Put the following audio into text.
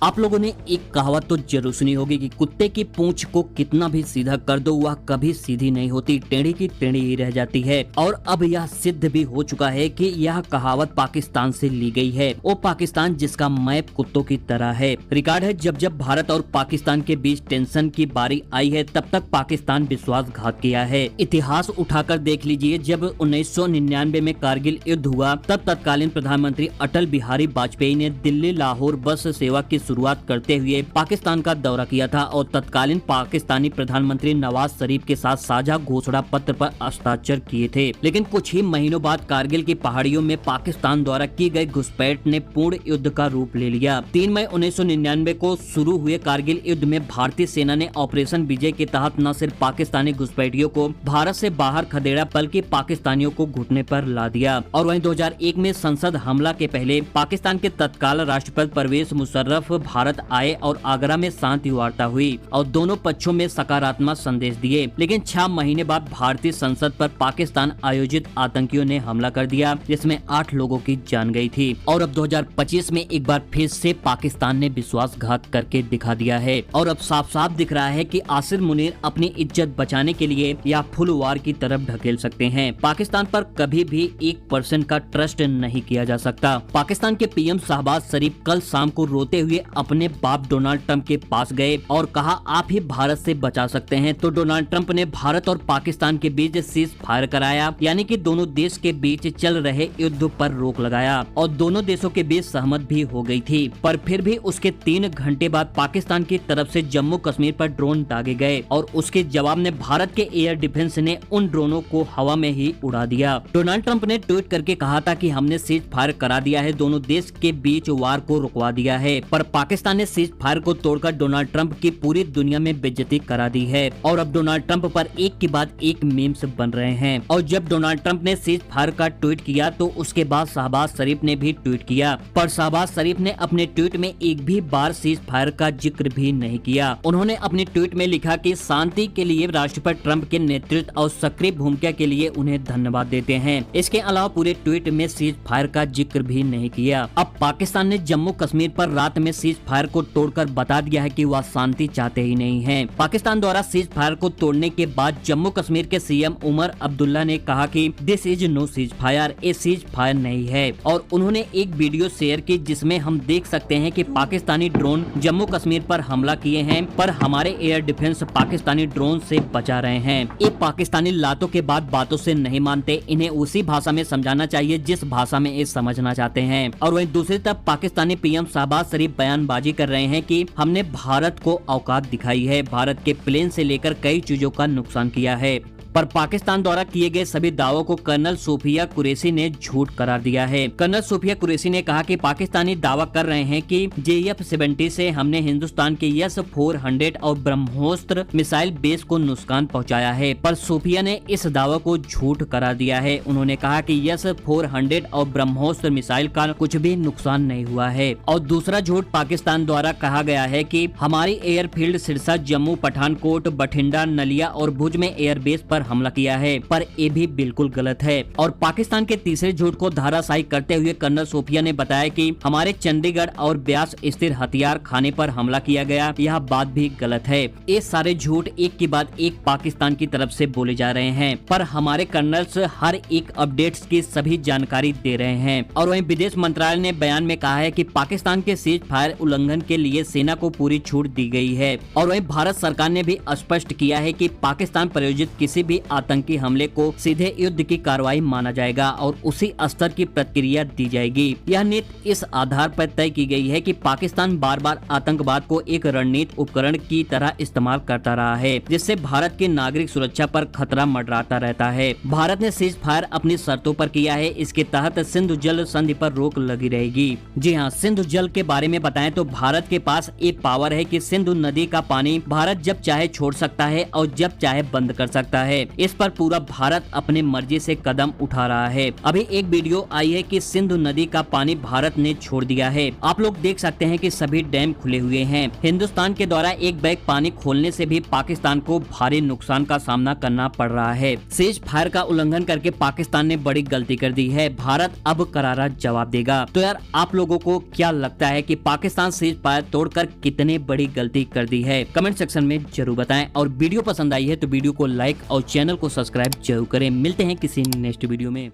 आप लोगों ने एक कहावत तो जरूर सुनी होगी कि कुत्ते की पूंछ को कितना भी सीधा कर दो वह कभी सीधी नहीं होती, टेढ़ी की टेढ़ी ही रह जाती है। और अब यह सिद्ध भी हो चुका है कि यह कहावत पाकिस्तान से ली गई है। वो पाकिस्तान जिसका मैप कुत्तों की तरह है। रिकॉर्ड है, जब जब भारत और पाकिस्तान के बीच टेंशन की बारी आई है तब तक पाकिस्तान विश्वासघात किया है। इतिहास उठाकर देख लीजिए, जब 1999 में कारगिल युद्ध हुआ तब तत्कालीन प्रधानमंत्री अटल बिहारी वाजपेयी ने दिल्ली लाहौर बस सेवा की शुरुआत करते हुए पाकिस्तान का दौरा किया था और तत्कालीन पाकिस्तानी प्रधानमंत्री नवाज शरीफ के साथ साझा घोषणा पत्र पर हस्ताक्षर किए थे। लेकिन कुछ ही महीनों बाद कारगिल की पहाड़ियों में पाकिस्तान द्वारा की गई घुसपैठ ने पूर्ण युद्ध का रूप ले लिया। 3 मई 1999 को शुरू हुए कारगिल युद्ध में भारतीय सेना ने ऑपरेशन विजय के तहत न सिर्फ पाकिस्तानी घुसपैठियों को भारत से बाहर खदेड़ा बल्कि पाकिस्तानियों को घुटने पर ला दिया। और वहीं 2001 में संसद हमला के पहले पाकिस्तान के तत्काल राष्ट्रपति परवेज मुशर्रफ भारत आए और आगरा में शांति वार्ता हुई और दोनों पक्षों में सकारात्मक संदेश दिए। लेकिन 6 महीने बाद भारतीय संसद पर पाकिस्तान आयोजित आतंकियों ने हमला कर दिया जिसमें 8 लोगों की जान गई थी। और अब 2025 में एक बार फिर से पाकिस्तान ने विश्वासघात करके दिखा दिया है। और अब साफ साफ दिख रहा है कि आसिर मुनीर अपनी इज्जत बचाने के लिए या फुल वार की तरफ ढकेल सकते हैं। पाकिस्तान पर कभी भी 1% का ट्रस्ट नहीं किया जा सकता। पाकिस्तान के पीएम शहबाज शरीफ कल शाम को रोते हुए अपने बाप डोनाल्ड ट्रंप के पास गए और कहा आप ही भारत से बचा सकते हैं। तो डोनाल्ड ट्रंप ने भारत और पाकिस्तान के बीच सीज फायर कराया, यानी कि दोनों देश के बीच चल रहे युद्ध पर रोक लगाया और दोनों देशों के बीच सहमत भी हो गई थी। पर फिर भी उसके 3 घंटे बाद पाकिस्तान की तरफ से जम्मू कश्मीर पर ड्रोन दागे गए और उसके जवाब में भारत के एयर डिफेंस ने उन ड्रोनों को हवा में ही उड़ा दिया। डोनाल्ड ट्रंप ने ट्वीट करके कहा था कि हमने सीज फायर करा दिया है, दोनों देश के बीच वार को रुकवा दिया है। पर पाकिस्तान ने सीज फायर को तोड़कर डोनाल्ड ट्रंप की पूरी दुनिया में बेइज्जती करा दी है। और अब डोनाल्ड ट्रंप पर एक के बाद एक मीम्स बन रहे हैं। और जब डोनाल्ड ट्रंप ने सीज फायर का ट्वीट किया तो उसके बाद शहबाज शरीफ ने भी ट्वीट किया, पर शहबाज शरीफ ने अपने ट्वीट में एक भी बार सीज फायर का जिक्र भी नहीं किया। उन्होंने अपने ट्वीट में लिखा कि शांति के लिए राष्ट्रपति ट्रंप के नेतृत्व और सक्रिय भूमिका के लिए उन्हें धन्यवाद देते हैं। इसके अलावा पूरे ट्वीट में सीज फायर का जिक्र भी नहीं किया। अब पाकिस्तान ने जम्मू कश्मीर पर रात में सीज फायर को तोड़कर बता दिया है कि वह शांति चाहते ही नहीं हैं। पाकिस्तान द्वारा सीज फायर को तोड़ने के बाद जम्मू कश्मीर के सीएम उमर अब्दुल्ला ने कहा कि this is no ceasefire, ये सीज फायर नहीं है। और उन्होंने एक वीडियो शेयर की जिसमें हम देख सकते हैं कि पाकिस्तानी ड्रोन जम्मू कश्मीर पर हमला किए हैं, पर हमारे एयर डिफेंस पाकिस्तानी ड्रोन से बचा रहे हैं। ये पाकिस्तानी लातों के बाद बातों से नहीं मानते, इन्हें उसी भाषा में समझाना चाहिए जिस भाषा में ये समझना चाहते हैं। और वहीं दूसरी तरफ पाकिस्तानी पीएम शहबाज शरीफ बयानबाजी कर रहे हैं कि हमने भारत को औकात दिखाई है, भारत के प्लेन से लेकर कई चीजों का नुकसान किया है। पर पाकिस्तान द्वारा किए गए सभी दावों को कर्नल सूफिया कुरैशी ने झूठ करार दिया है। कर्नल सूफिया कुरैशी ने कहा कि पाकिस्तानी दावा कर रहे हैं कि JF-70 से हमने हिंदुस्तान के S-400 और ब्रह्मोस्त्र मिसाइल बेस को नुकसान पहुंचाया है, पर सूफिया ने इस दावा को झूठ करार दिया है। उन्होंने कहा कि S-400 और ब्रह्मोस्त्र मिसाइल का कुछ भी नुकसान नहीं हुआ है। और दूसरा झूठ पाकिस्तान द्वारा कहा गया है कि हमारी एयरफील्ड सिरसा, जम्मू, पठानकोट, बठिंडा, नलिया और भुज में एयरबेस पर हमला किया है, पर ये भी बिल्कुल गलत है। और पाकिस्तान के तीसरे झूठ को धाराशाही करते हुए कर्नल सूफिया ने बताया कि हमारे चंडीगढ़ और ब्यास स्थित हथियार खाने पर हमला किया गया, यह बात भी गलत है। ये सारे झूठ एक के बाद एक पाकिस्तान की तरफ से बोले जा रहे हैं, पर हमारे कर्नल्स हर एक अपडेट्स की सभी जानकारी दे रहे हैं। और वहीं विदेश मंत्रालय ने बयान में कहा है कि पाकिस्तान के सीज फायर उल्लंघन के लिए सेना को पूरी छूट दी गई है। और वहीं भारत सरकार ने भी स्पष्ट किया है कि पाकिस्तान प्रायोजित किसी भी आतंकी हमले को सीधे युद्ध की कार्रवाई माना जाएगा और उसी स्तर की प्रतिक्रिया दी जाएगी। यह नीति इस आधार पर तय की गई है कि पाकिस्तान बार बार आतंकवाद को एक रणनीतिक उपकरण की तरह इस्तेमाल करता रहा है, जिससे भारत की नागरिक सुरक्षा पर खतरा मंडराता रहता है। भारत ने सीज फायर अपनी शर्तों पर किया है। इसके तहत सिंधु जल संधि पर रोक लगी रहेगी। जी हाँ, सिंधु जल के बारे में बताएं तो भारत के पास एक पावर है कि सिंधु नदी का पानी भारत जब चाहे छोड़ सकता है और जब चाहे बंद कर सकता है। इस पर पूरा भारत अपने मर्जी से कदम उठा रहा है। अभी एक वीडियो आई है कि सिंधु नदी का पानी भारत ने छोड़ दिया है। आप लोग देख सकते हैं कि सभी डैम खुले हुए हैं। हिंदुस्तान के द्वारा एक बैग पानी खोलने से भी पाकिस्तान को भारी नुकसान का सामना करना पड़ रहा है। सीज फायर का उल्लंघन करके पाकिस्तान ने बड़ी गलती कर दी है। भारत अब करारा जवाब देगा। तो यार आप लोगों को क्या लगता है कि पाकिस्तान सीज फायर तोड़कर कितने बड़ी गलती कर दी है? कमेंट सेक्शन में जरूर बताएं। और वीडियो पसंद आई है तो वीडियो को लाइक और चैनल को सब्सक्राइब जरूर करें। मिलते हैं किसी नेक्स्ट वीडियो में।